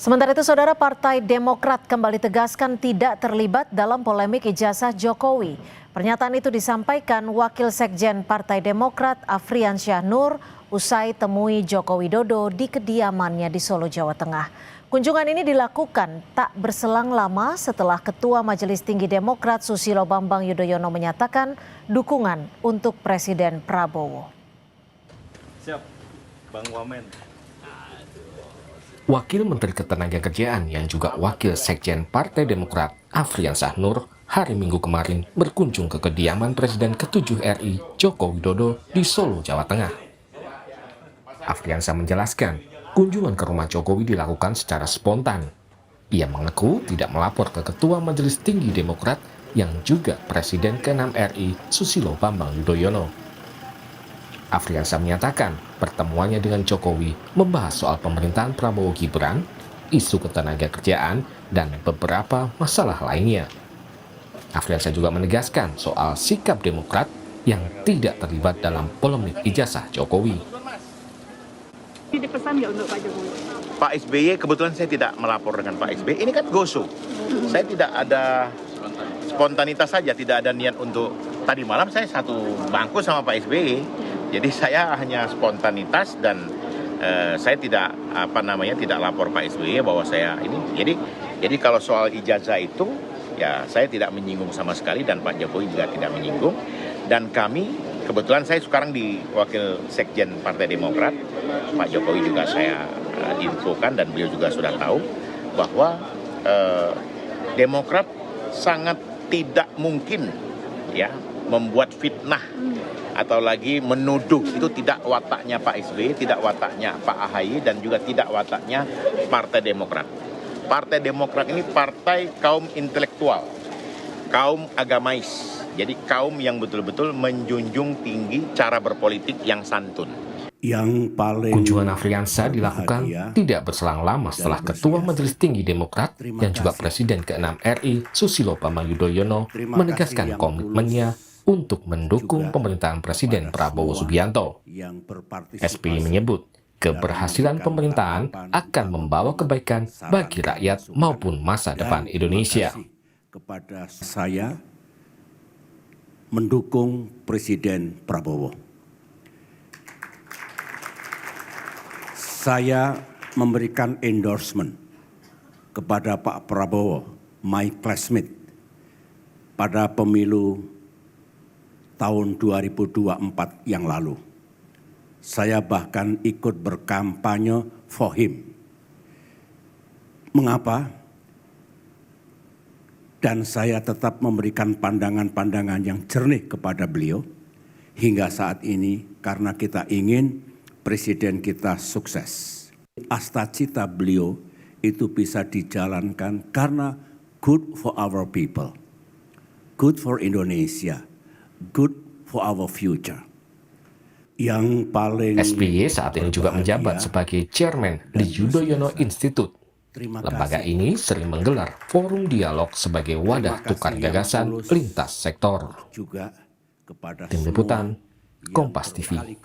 Sementara itu, Saudara, Partai Demokrat kembali tegaskan tidak terlibat dalam polemik ijazah Jokowi. Pernyataan itu disampaikan Wakil Sekjen Partai Demokrat Afriansyah Nur usai temui Joko Widodo di kediamannya di Solo, Jawa Tengah. Kunjungan ini dilakukan tak berselang lama setelah Ketua Majelis Tinggi Demokrat Susilo Bambang Yudhoyono menyatakan dukungan untuk Presiden Prabowo. Siap, Bang Wamen. Wakil Menteri Ketenagakerjaan yang juga Wakil Sekjen Partai Demokrat Afriansyah Nur hari Minggu kemarin berkunjung ke kediaman Presiden ke-7 RI Joko Widodo di Solo, Jawa Tengah. Afriansyah menjelaskan, kunjungan ke rumah Jokowi dilakukan secara spontan. Ia mengaku tidak melapor ke Ketua Majelis Tinggi Demokrat yang juga Presiden ke-6 RI Susilo Bambang Yudhoyono. Afriansyah menyatakan pertemuannya dengan Jokowi membahas soal pemerintahan Prabowo Gibran, isu ketenagakerjaan, dan beberapa masalah lainnya. Afriansyah juga menegaskan soal sikap Demokrat yang tidak terlibat dalam polemik ijazah Jokowi. Ini pesan nggak untuk Pak Jokowi? Pak SBY, kebetulan saya tidak melapor dengan Pak SBY. Ini kan go-show. Saya tidak ada spontanitas saja, tidak ada niat untuk. Tadi malam saya satu bangku sama Pak SBY. Jadi saya hanya spontanitas dan saya tidak tidak lapor Pak SBY bahwa saya ini. Jadi kalau soal ijazah itu ya saya tidak menyinggung sama sekali dan Pak Jokowi juga tidak menyinggung. Dan kami kebetulan saya sekarang di Wakil Sekjen Partai Demokrat, Pak Jokowi juga saya diinfokan dan beliau juga sudah tahu bahwa Demokrat sangat tidak mungkin ya membuat fitnah atau lagi menuduh. Itu tidak wataknya Pak SBY, tidak wataknya Pak AHY, dan juga tidak wataknya Partai Demokrat. Partai Demokrat ini partai kaum intelektual, kaum agamais. Jadi kaum yang betul-betul menjunjung tinggi cara berpolitik yang santun. Kunjungan Afriansyah dilakukan tidak berselang lama setelah Ketua Majelis Tinggi Demokrat yang juga Presiden ke-6 RI Susilo Bambang Yudhoyono menegaskan komitmennya untuk mendukung pemerintahan Presiden Prabowo Subianto. SBY menyebut keberhasilan pemerintahan akan membawa kebaikan bagi rakyat maupun masa depan Indonesia. Kepada saya mendukung Presiden Prabowo. Saya memberikan endorsement kepada Pak Prabowo, my classmate, pada pemilu tahun 2024 yang lalu. Saya bahkan ikut berkampanye for him. Mengapa? Dan saya tetap memberikan pandangan-pandangan yang jernih kepada beliau hingga saat ini karena kita ingin Presiden kita sukses. Cita-cita beliau itu bisa dijalankan karena good for our people, good for Indonesia, good for our future. Yang paling SBY saat ini juga menjabat sebagai chairman di Yudhoyono Institute. Lembaga ini sering menggelar forum dialog sebagai wadah tukar gagasan lintas sektor. Tim Liputan, Kompas TV.